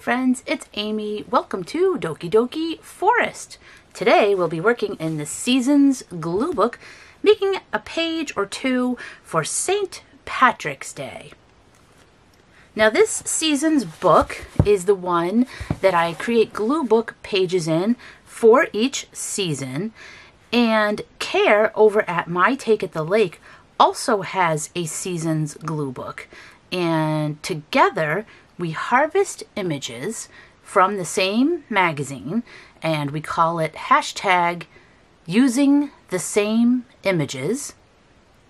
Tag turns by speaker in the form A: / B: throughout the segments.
A: friends, it's Amy. Welcome to Doki Doki Forest. Today we'll be working in the Seasons glue book, making a page or two for St. Patrick's Day. Now this Seasons book is the one that I create glue book pages in for each season, and Ker over at My Take at the Lake also has a Seasons glue book, and together we harvest images from the same magazine, and we call it hashtag using the same images.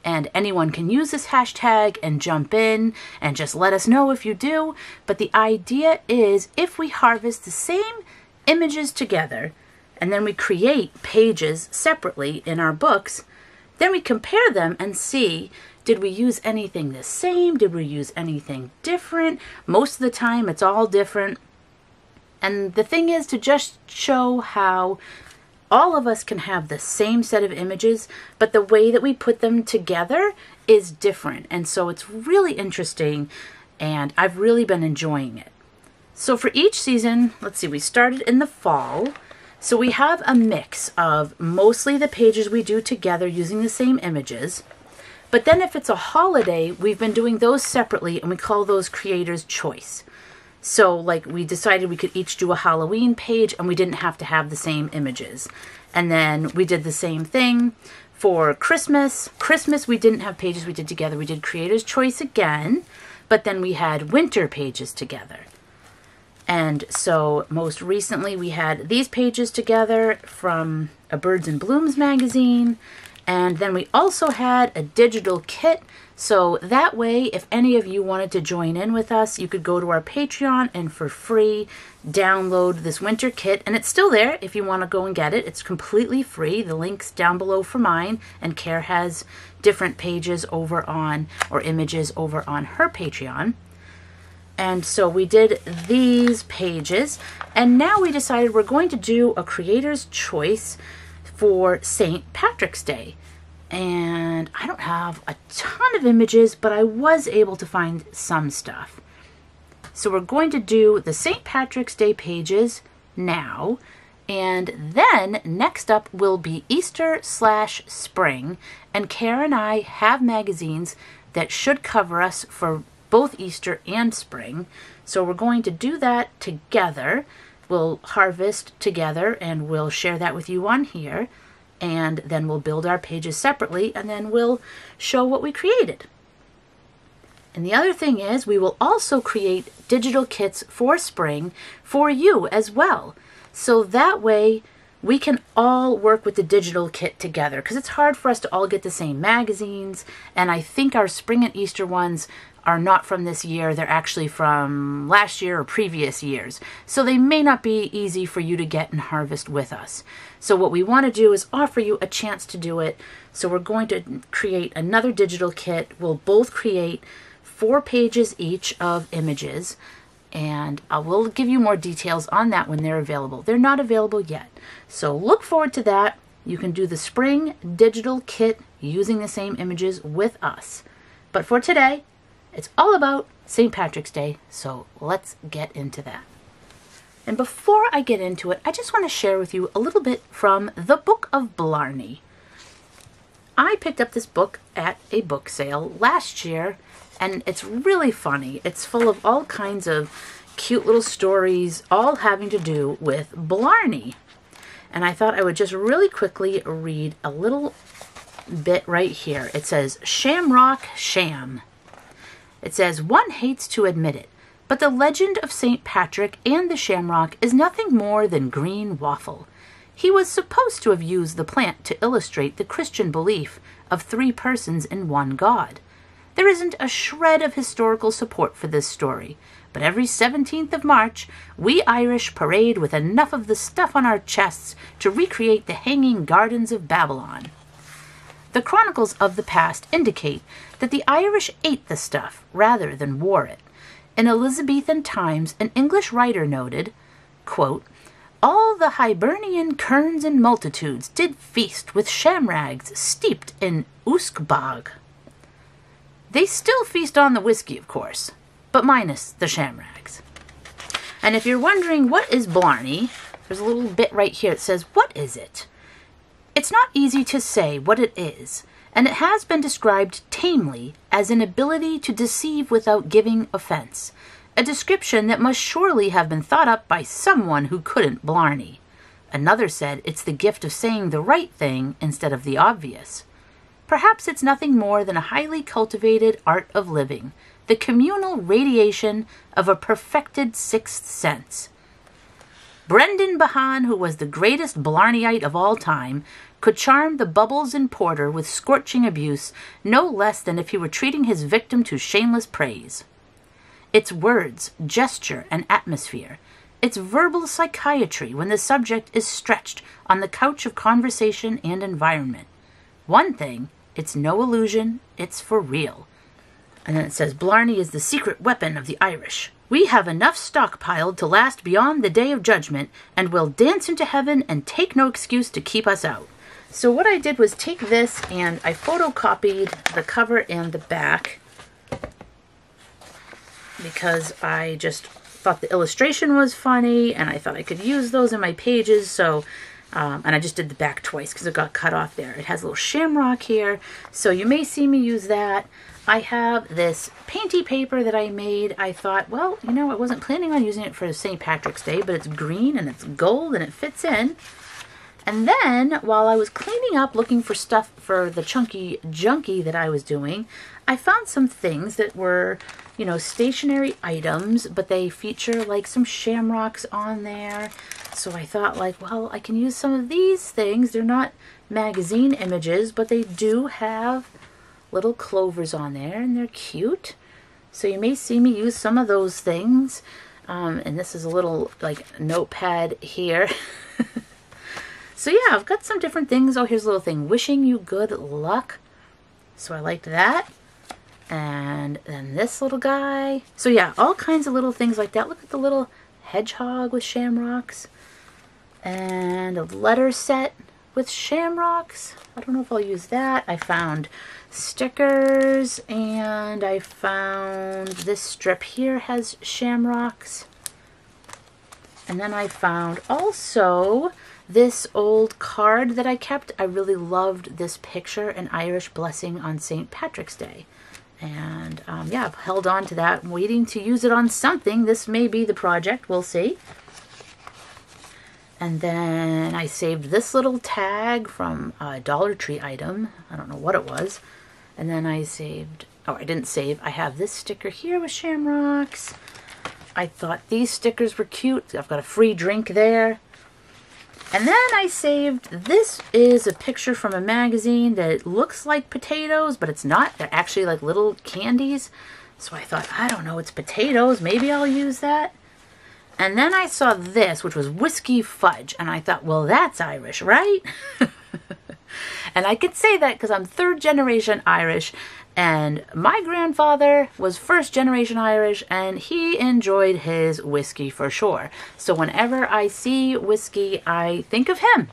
A: And anyone can use this hashtag and jump in and just let us know if you do. But the idea is if we harvest the same images together and then we create pages separately in our books, then we compare them and see, did we use anything the same? Did we use anything different? Most of the time it's all different. And the thing is to just show how all of us can have the same set of images, but the way that we put them together is different. And so it's really interesting, and I've really been enjoying it. So for each season, let's see, we started in the fall. So we have a mix of mostly the pages we do together using the same images. But then if it's a holiday, we've been doing those separately, and we call those Creator's Choice. So like we decided we could each do a Halloween page and we didn't have to have the same images. And then we did the same thing for Christmas. Christmas we didn't have pages we did together. We did Creator's Choice again, but then we had winter pages together. And so most recently we had these pages together from a Birds and Blooms magazine. And then we also had a digital kit. So that way, if any of you wanted to join in with us, you could go to our Patreon and for free download this winter kit. And it's still there if you want to go and get it. It's completely free. The link's down below for mine. And Ker has different pages over on, or images over on her Patreon. And so we did these pages. And now we decided we're going to do a Creator's Choice for St. Patrick's Day. And I don't have a ton of images, but I was able to find some stuff. So we're going to do the St. Patrick's Day pages now, and then next up will be Easter/spring, and Ker and I have magazines that should cover us for both Easter and spring. So we're going to do that together. We'll harvest together and we'll share that with you on here. And then we'll build our pages separately, and then we'll show what we created. And the other thing is we will also create digital kits for spring for you as well. So that way we can all work with the digital kit together, because it's hard for us to all get the same magazines. And I think our spring and Easter ones are not from this year. They're actually from last year or previous years. So they may not be easy for you to get and harvest with us. So what we want to do is offer you a chance to do it. So we're going to create another digital kit. We'll both create 4 pages each of images. And I will give you more details on that when they're available. They're not available yet. So look forward to that. You can do the spring digital kit using the same images with us. But for today, it's all about St. Patrick's Day, so let's get into that. And before I get into it, I just want to share with you a little bit from the Book of Blarney. I picked up this book at a book sale last year, and it's really funny. It's full of all kinds of cute little stories, all having to do with Blarney. And I thought I would just really quickly read a little bit right here. It says, Shamrock Sham. It says, one hates to admit it, but the legend of St. Patrick and the shamrock is nothing more than green waffle. He was supposed to have used the plant to illustrate the Christian belief of 3 persons in one God. There isn't a shred of historical support for this story, but every 17th of March, we Irish parade with enough of the stuff on our chests to recreate the hanging gardens of Babylon. The chronicles of the past indicate that the Irish ate the stuff rather than wore it. In Elizabethan times, an English writer noted, quote, all the Hibernian kerns and multitudes did feast with shamrags steeped in uskbog. They still feast on the whiskey, of course, but minus the shamrags. And if you're wondering what is blarney, there's a little bit right here. It says, what is it? It's not easy to say what it is, and it has been described tamely as an ability to deceive without giving offense, a description that must surely have been thought up by someone who couldn't blarney. Another said it's the gift of saying the right thing instead of the obvious. Perhaps it's nothing more than a highly cultivated art of living, the communal radiation of a perfected sixth sense. Brendan Behan, who was the greatest blarneyite of all time, could charm the bubbles in porter with scorching abuse no less than if he were treating his victim to shameless praise. It's words, gesture, and atmosphere. It's verbal psychiatry when the subject is stretched on the couch of conversation and environment. One thing, it's no illusion, it's for real. And then it says, blarney is the secret weapon of the Irish. We have enough stockpiled to last beyond the day of judgment, and will dance into heaven and take no excuse to keep us out. So what I did was take this and I photocopied the cover and the back because I just thought the illustration was funny and I thought I could use those in my pages. So, and I just did the back twice because it got cut off there. It has a little shamrock here, so you may see me use that. I have this painty paper that I made. I thought, well, you know, I wasn't planning on using it for St. Patrick's Day, but it's green and it's gold and it fits in. And then, while I was cleaning up, looking for stuff for the chunky junkie that I was doing, I found some things that were, you know, stationary items, but they feature like some shamrocks on there. So I thought, like, well, I can use some of these things. They're not magazine images, but they do have little clovers on there, and they're cute. So you may see me use some of those things. And this is a little, like, notepad here. So yeah, I've got some different things. Oh, here's a little thing. Wishing you good luck. So I liked that. And then this little guy. So yeah, all kinds of little things like that. Look at the little hedgehog with shamrocks. And a letter set with shamrocks. I don't know if I'll use that. I found stickers, and I found this strip here has shamrocks. And then I found also this old card that I kept. I really loved this picture, an Irish blessing on St. Patrick's Day. And yeah, I've held on to that. I'm waiting to use it on something. This may be the project. We'll see. And then I saved this little tag from a Dollar Tree item. I don't know what it was. And then I saved, oh, I didn't save. I have this sticker here with shamrocks. I thought these stickers were cute. I've got a free drink there. And then I saved, this is a picture from a magazine that looks like potatoes, but it's not. They're actually like little candies. So I thought, I don't know, it's potatoes. Maybe I'll use that. And then I saw this, which was whiskey fudge. And I thought, well, that's Irish, right? And I could say that because I'm third generation Irish. And my grandfather was first generation Irish, and he enjoyed his whiskey for sure. So whenever I see whiskey, I think of him.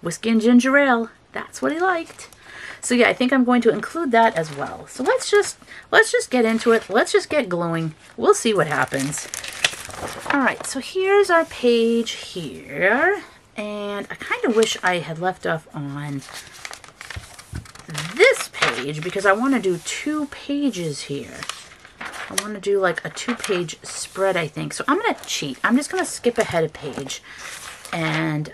A: Whiskey and ginger ale, that's what he liked. So yeah, I think I'm going to include that as well. So let's just get into it. Let's just get gluing. We'll see what happens. All right, so here's our page here. And I kind of wish I had left off on this page because I want to do 2 pages here. I want to do like a 2-page spread, I think. So I'm going to cheat. I'm just going to skip ahead a page. And,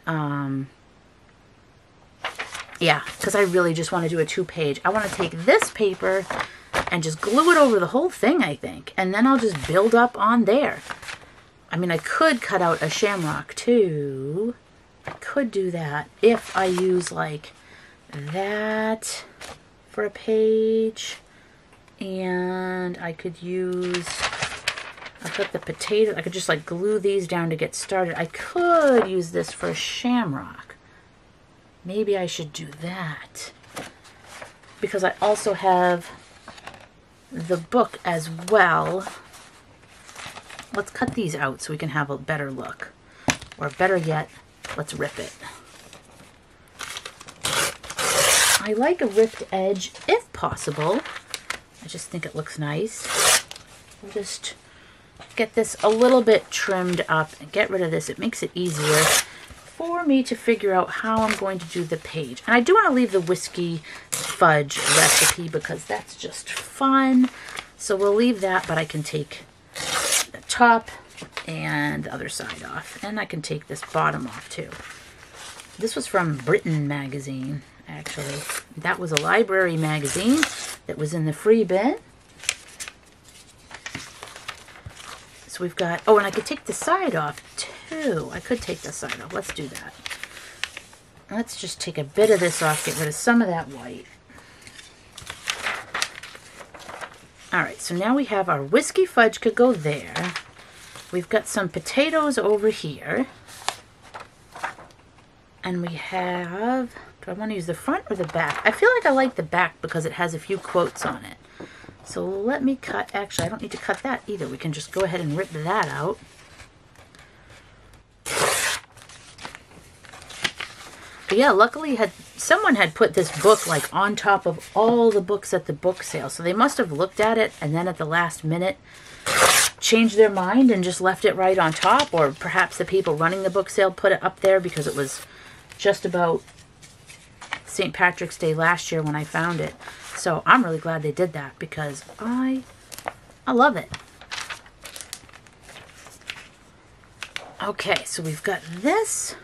A: yeah, because I really just want to do a 2-page. I want to take this paper and just glue it over the whole thing, I think. And then I'll just build up on there. I mean, I could cut out a shamrock too. I could do that if I use like that for a page. And I could use, I've got the potato, I could just like glue these down to get started. I could use this for a shamrock. Maybe I should do that. Because I also have the book as well. Let's cut these out so we can have a better look. Or better yet, let's rip it. I like a ripped edge if possible. I just think it looks nice. We'll just get this a little bit trimmed up and get rid of this. It makes it easier for me to figure out how I'm going to do the page. And I do want to leave the whiskey fudge recipe because that's just fun. So we'll leave that, but I can take the top and the other side off. And I can take this bottom off too. This was from Britain magazine, actually. That was a library magazine that was in the free bin. So we've got, oh, and I could take the side off too. I could take the side off. Let's do that. Let's just take a bit of this off, get rid of some of that white. All right, so now we have our whiskey fudge could go there. We've got some potatoes over here. And we have, do I want to use the front or the back? I feel like I like the back because it has a few quotes on it. So let me cut, actually I don't need to cut that either. We can just go ahead and rip that out. But yeah, luckily someone had put this book like on top of all the books at the book sale. So they must have looked at it and then at the last minute changed their mind and just left it right on top. Or perhaps the people running the book sale put it up there because it was just about St. Patrick's Day last year when I found it. So I'm really glad they did that because I love it. Okay, so we've got this.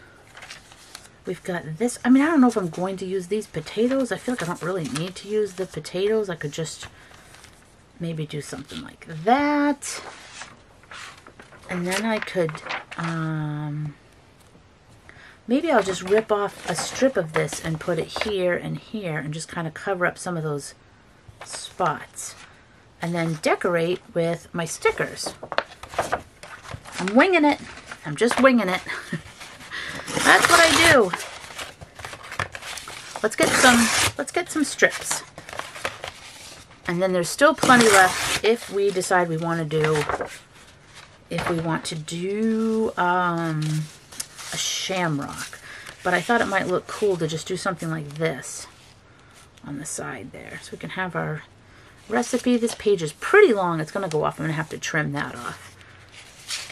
A: We've got this. I mean, I don't know if I'm going to use these potatoes. I feel like I don't really need to use the potatoes. I could just maybe do something like that. And then I could, maybe I'll just rip off a strip of this and put it here and here and just kind of cover up some of those spots. And then decorate with my stickers. I'm winging it. I'm just winging it. That's what I do. Let's get some strips. And then there's still plenty left if we decide we want to do, a shamrock. But I thought it might look cool to just do something like this on the side there. So we can have our recipe. This page is pretty long. It's going to go off. I'm going to have to trim that off.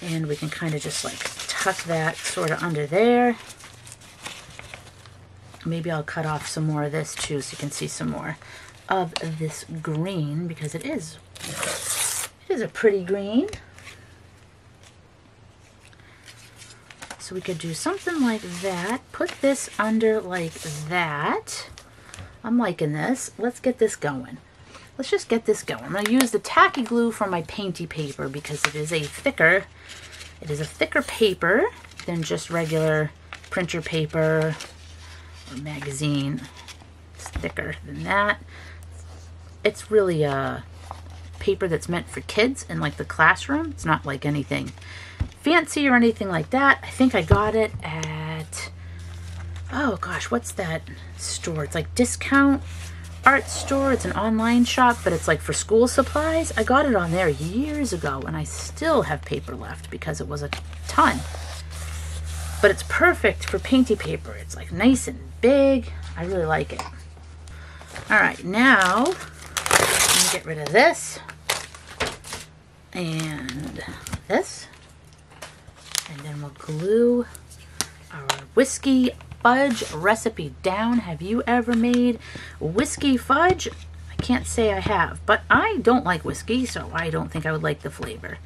A: And we can kind of just like tuck that sort of under there. Maybe I'll cut off some more of this too so you can see some more of this green because it is a pretty green. So we could do something like that. Put this under like that. I'm liking this. Let's get this going. Let's just get this going. I'm going to use the tacky glue from my painty paper because it is a thicker paper than just regular printer paper or magazine. It's thicker than that. It's really a paper that's meant for kids in like the classroom. It's not like anything fancy or anything like that. I think I got it at, oh gosh, what's that store? It's like Discount Art Store. It's an online shop, but it's like for school supplies. I got it on there years ago and I still have paper left because it was a ton. But it's perfect for painty paper. It's like nice and big. I really like it. All right, now I'm gonna get rid of this and this. And then we'll glue our whiskey fudge recipe down. Have you ever made whiskey fudge? I can't say I have, but I don't like whiskey, so I don't think I would like the flavor.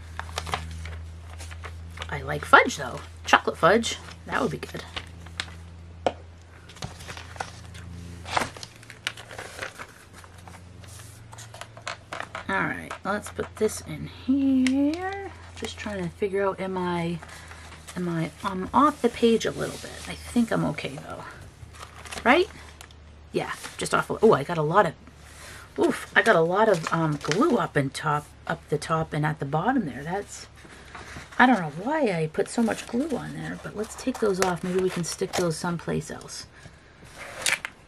A: I like fudge though. Chocolate fudge, that would be good. All right, let's put this in here. Just trying to figure out, I'm off the page a little bit. I think I'm okay though. Right? Yeah, just off. Oh, I got a lot of glue up the top and at the bottom there. That's, I don't know why I put so much glue on there, but let's take those off. Maybe we can stick those someplace else.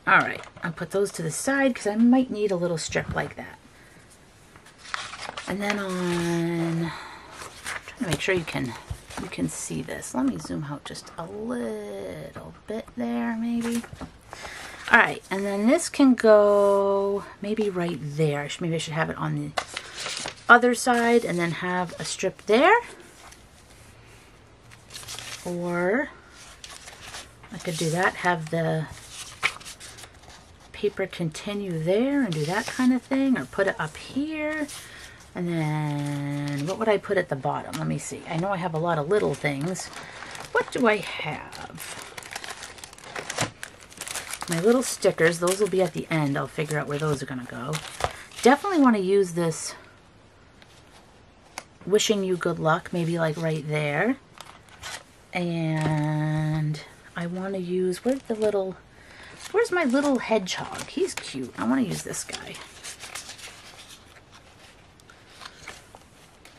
A: All right, I'll put those to the side because I might need a little strip like that. And then I'm trying to make sure you can see this. Let me zoom out just a little bit there, maybe. All right, and then this can go maybe right there. Maybe I should have it on other side and then have a strip there. Or I could do that, have the paper continue there and do that kind of thing, or put it up here. And then what would I put at the bottom? Let me see. I know I have a lot of little things. What do I have? My little stickers, those will be at the end. I'll figure out where those are going to go. Definitely want to use this wishing you good luck, maybe like right there. And I want to use, where's my little hedgehog? He's cute. I want to use this guy.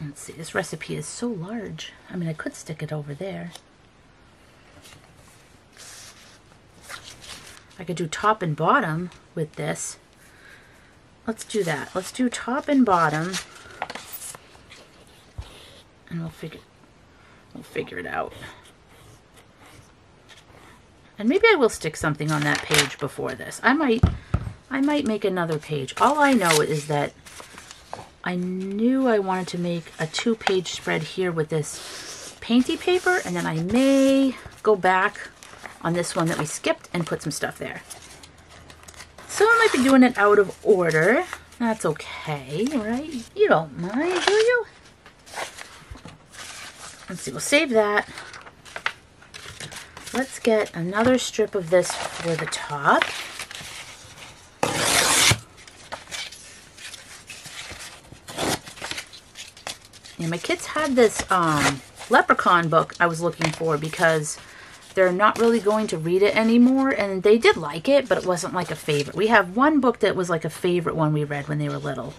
A: Let's see, this recipe is so large. I mean, I could stick it over there. I could do top and bottom with this. Let's do that. Let's do top and bottom. And we'll figure it out. And maybe I will stick something on that page before this. I might make another page. All I know is that I knew I wanted to make a 2-page spread here with this painty paper, and then I may go back on this one that we skipped and put some stuff there. So I might be doing it out of order. That's okay, right? You don't mind, do you? Let's see, we'll save that. Let's get another strip of this for the top. And my kids had this leprechaun book I was looking for because they're not really going to read it anymore, and they did like it, but it wasn't like a favorite. We have one book that was like a favorite one we read when they were little.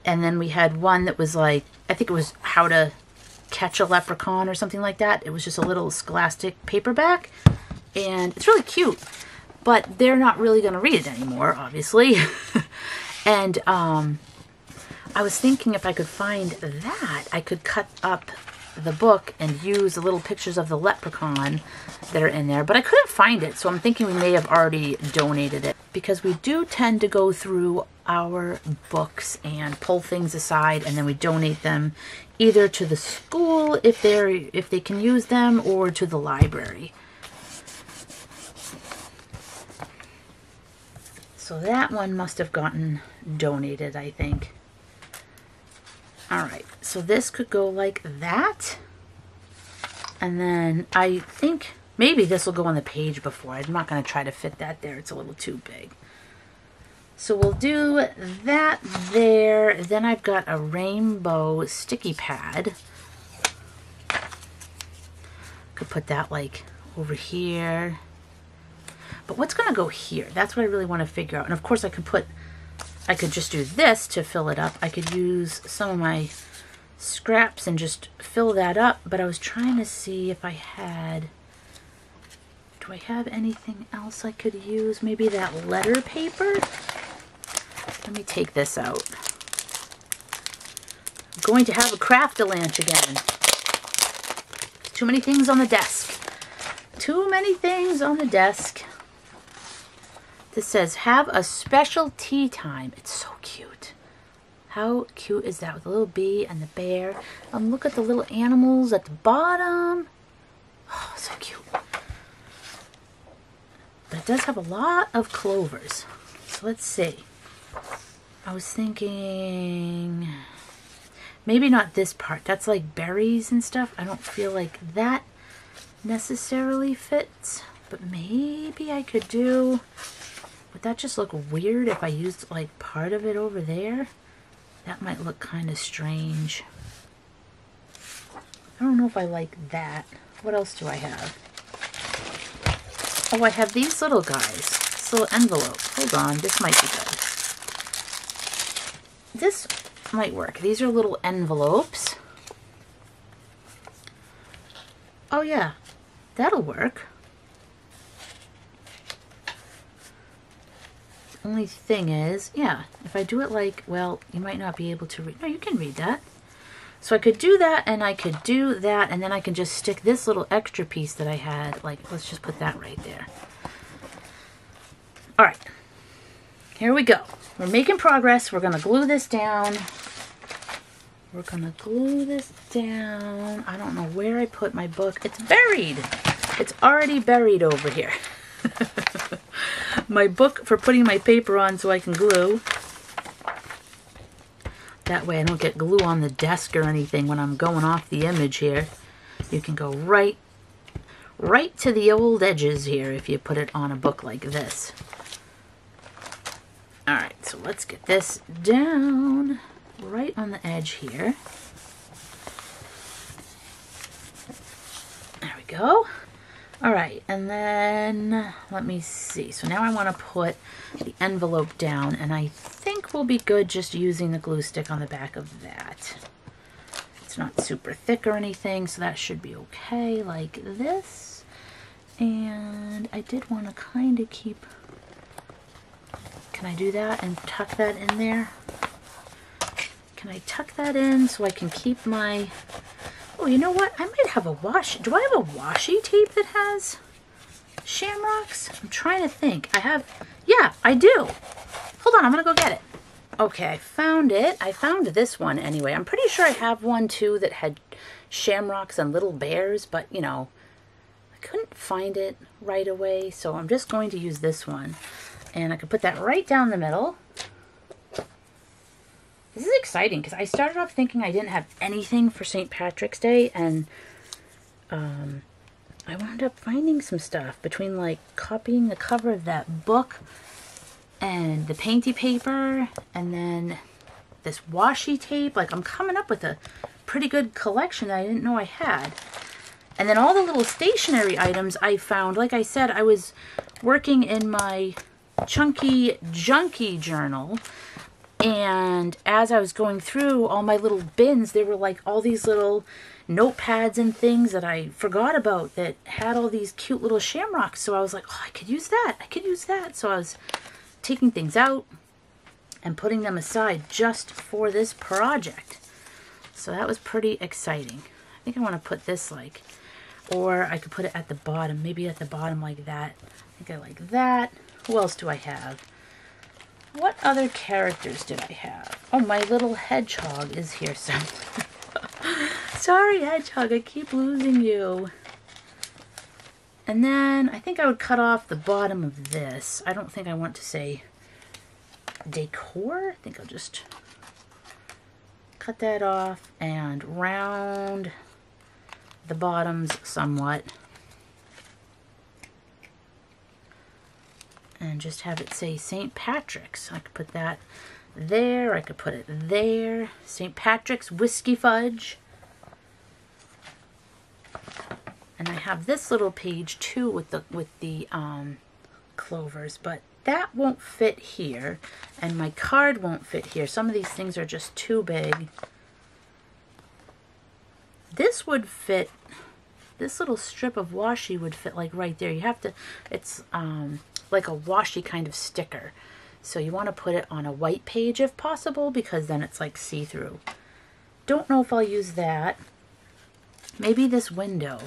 A: And then we had one that was like, I think it was How to Catch a Leprechaun or something like that. It was just a little scholastic paperback, and it's really cute, but they're not really going to read it anymore, obviously. And I was thinking if I could find that, I could cut up the book and use the little pictures of the leprechaun that are in there, but I couldn't find it, so I'm thinking we may have already donated it, because we do tend to go through our books and pull things aside, and then we donate them either to the school if they can use them, or to the library. So that one must have gotten donated, I think. Alright, so this could go like that. And then I think maybe this will go on the page before. I'm not going to try to fit that there. It's a little too big. So we'll do that there. Then I've got a rainbow sticky pad. Could put that like over here. But what's going to go here? That's what I really want to figure out. And of course I could just do this to fill it up. I could use some of my scraps and just fill that up. But I was trying to see if I had... Do I have anything else I could use? Maybe that letter paper? Let me take this out. I'm going to have a craft-a-lanch again. Too many things on the desk. Too many things on the desk. This says, have a special tea time. It's so cute. How cute is that with the little bee and the bear? Look at the little animals at the bottom. Oh, so cute. But it does have a lot of clovers. So let's see. I was thinking maybe not this part. That's like berries and stuff. I don't feel like that necessarily fits. But maybe I could do... Would that just look weird if I used like part of it over there? That might look kind of strange. I don't know if I like that. What else do I have? Oh, I have these little guys. This little envelope. Hold on, this might be good. This might work. These are little envelopes. Oh yeah, that'll work. Only thing is, yeah, if I do it like, well, you might not be able to read. No, you can read that. So I could do that, and I could do that, and then I can just stick this little extra piece that I had, like, let's just put that right there. All right, here we go. We're making progress. We're going to glue this down. we're gonna glue this down. I don't know where I put my book. It's buried. It's already buried over here. My book for putting my paper on so I can glue. That way I don't get glue on the desk or anything when I'm going off the image here. You can go right to the old edges here if you put it on a book like this. Alright, so let's get this down right on the edge here. There we go. Alright, and then let me see. So now I want to put the envelope down, and I think we'll be good just using the glue stick on the back of that. It's not super thick or anything, so that should be okay, like this. And I did want to kind of keep... Can I do that and tuck that in there? Can I tuck that in so I can keep my... Oh, you know what? I might have a washi... Do I have a washi tape that has shamrocks? I'm trying to think. I have... Yeah, I do. Hold on, I'm going to go get it. Okay, I found it. I found this one anyway. I'm pretty sure I have one too that had shamrocks and little bears, but you know, I couldn't find it right away, so I'm just going to use this one. And I could put that right down the middle. This is exciting because I started off thinking I didn't have anything for St. Patrick's Day, and I wound up finding some stuff between like copying the cover of that book and the painty paper and then this washi tape. Like, I'm coming up with a pretty good collection that I didn't know I had. And then all the little stationery items I found. Like I said, I was working in my chunky junky journal, and as I was going through all my little bins, there were like all these little notepads and things that I forgot about that had all these cute little shamrocks. So I was like, oh, I could use that. I could use that. So I was taking things out and putting them aside just for this project. So that was pretty exciting. I think I want to put this like, or I could put it at the bottom, maybe at the bottom like that. I think I like that. Who else do I have? What other characters did I have? Oh, my little hedgehog is here somewhere. Sorry, hedgehog, I keep losing you. And then I think I would cut off the bottom of this. I don't think I want to say decor. I think I'll just cut that off and round the bottoms somewhat. And just have it say St. Patrick's. I could put that there. I could put it there. St. Patrick's Whiskey Fudge. And I have this little page too with the clovers, but that won't fit here, and my card won't fit here. Some of these things are just too big. This would fit. This little strip of washi would fit like right there. You have to. It's like a washi kind of sticker. So you want to put it on a white page if possible, because then it's like see-through. Don't know if I'll use that. Maybe this window.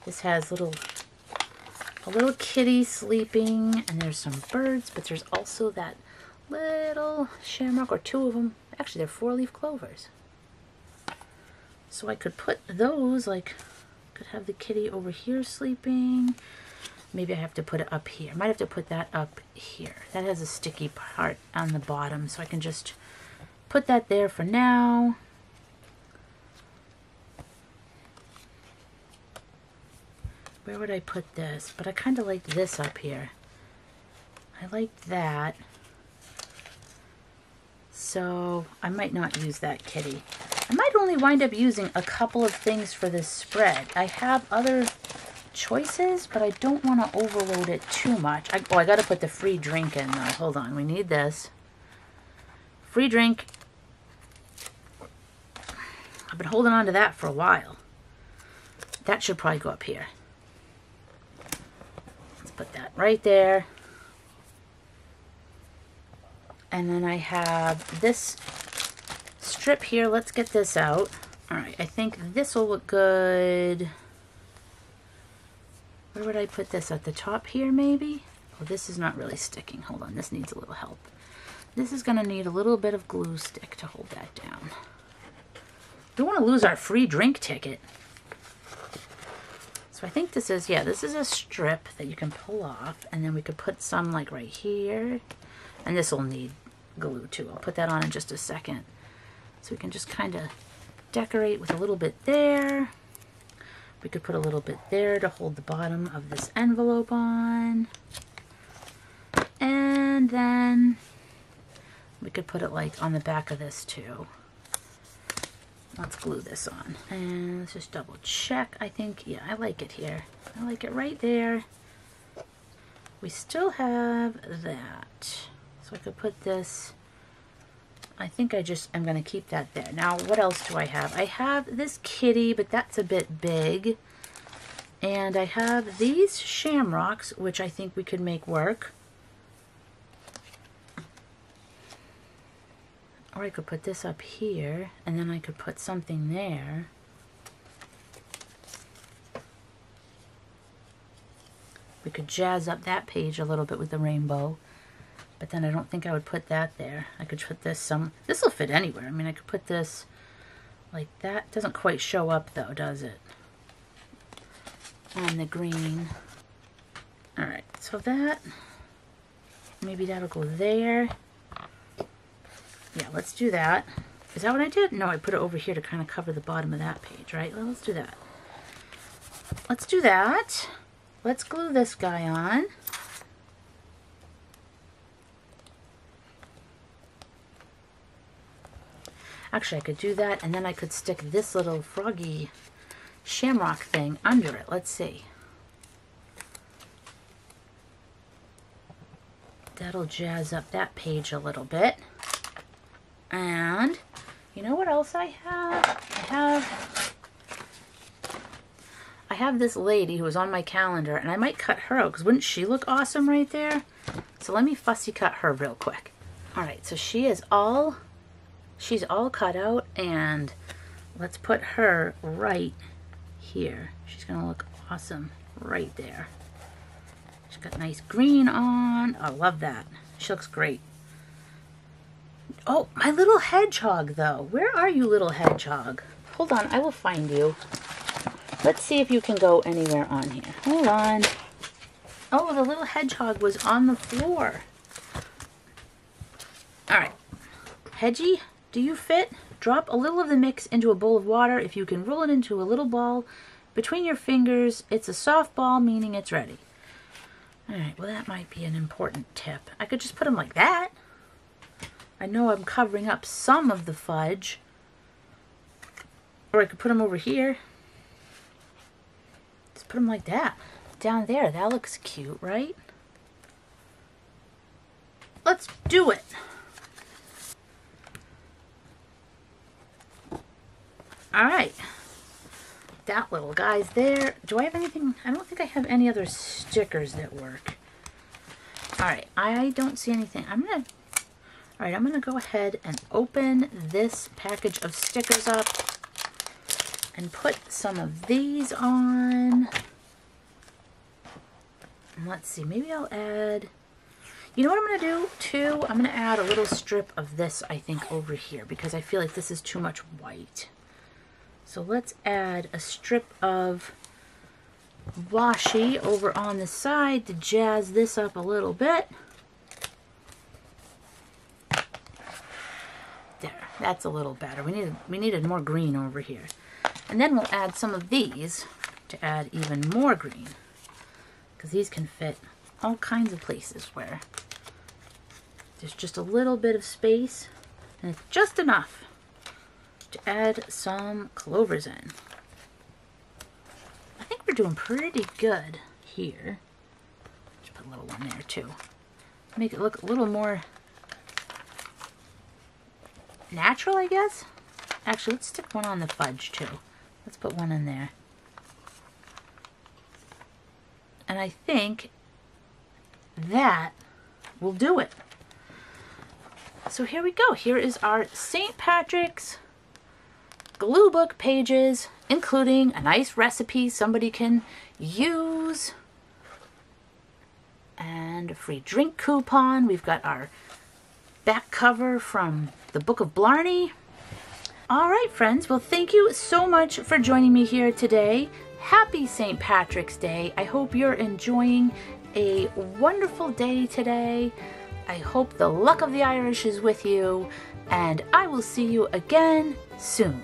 A: This has a little kitty sleeping, and there's some birds, but there's also that little shamrock, or two of them. Actually, they're 4-leaf clovers. So I could put those, like, could have the kitty over here sleeping. Maybe I have to put it up here. I might have to put that up here. That has a sticky part on the bottom, so I can just put that there for now. Where would I put this? But I kind of like this up here. I like that. So I might not use that kitty. I might only wind up using a couple of things for this spread. I have other choices, but I don't want to overload it too much. I got to put the free drink in though. Hold on, we need this. Free drink. I've been holding on to that for a while. That should probably go up here. Let's put that right there. And then I have this strip here. Let's get this out. All right, I think this will look good. Where would I put this? At the top here, maybe? Oh, this is not really sticking. Hold on, this needs a little help. This is going to need a little bit of glue stick to hold that down. don't want to lose our free drink ticket. So I think this is, yeah, this is a strip that you can pull off, and then we could put some like right here, and this will need glue too. I'll put that on in just a second. So we can just kind of decorate with a little bit there. We could put a little bit there to hold the bottom of this envelope on. And then we could put it like on the back of this too. Let's glue this on. And let's just double check. I think, yeah, I like it here. I like it right there. We still have that. So I could put this, I think I'm going to keep that there. Now, what else do I have? I have this kitty, but that's a bit big. And I have these shamrocks, which I think we could make work. Or I could put this up here, and then I could put something there. We could jazz up that page a little bit with the rainbow. But then I don't think I would put that there. I could put this this will fit anywhere. I mean, I could put this like that. Doesn't quite show up though, does it? On the green. All right, so that, maybe that'll go there. Yeah, let's do that. Is that what I did? No, I put it over here to kind of cover the bottom of that page, right? Well, let's do that. Let's do that. Let's glue this guy on. Actually, I could do that, and then I could stick this little froggy shamrock thing under it. Let's see. That'll jazz up that page a little bit. And you know what else I have? I have this lady who was on my calendar, and I might cut her out, because wouldn't she look awesome right there? So let me fussy cut her real quick. All right, so she's all cut out, and let's put her right here. She's gonna look awesome right there. She's got nice green on. I love that. She looks great. Oh, my little hedgehog though. Where are you, little hedgehog? Hold on, I will find you. Let's see if you can go anywhere on here. Hold on. Oh, the little hedgehog was on the floor. All right. Hedgie, do you fit? Drop a little of the mix into a bowl of water. If you can roll it into a little ball between your fingers, it's a soft ball, meaning it's ready. All right, well, that might be an important tip. I could just put them like that. I know I'm covering up some of the fudge. Or I could put them over here. Just put them like that. Down there, that looks cute, right? Let's do it. All right. That little guy's there. Do I have anything? I don't think I have any other stickers that work. All right, I don't see anything. I'm gonna go ahead and open this package of stickers up and put some of these on. And let's see, maybe I'll add, you know what I'm gonna do too? I'm gonna add a little strip of this, I think, over here, because I feel like this is too much white. So let's add a strip of washi over on the side to jazz this up a little bit. There, that's a little better. We needed more green over here. And then we'll add some of these to add even more green, because these can fit all kinds of places where there's just a little bit of space, and it's just enough to add some clovers in. I think we're doing pretty good here. Just put a little one there too. Make it look a little more natural, I guess. Actually, let's stick one on the fudge too. Let's put one in there. And I think that will do it. So here we go. Here is our St. Patrick's glue book pages, including a nice recipe somebody can use and a free drink coupon. We've got our back cover from the Book of Blarney. All right, friends. Well, thank you so much for joining me here today. Happy St. Patrick's Day. I hope you're enjoying a wonderful day today. I hope the luck of the Irish is with you, and I will see you again soon.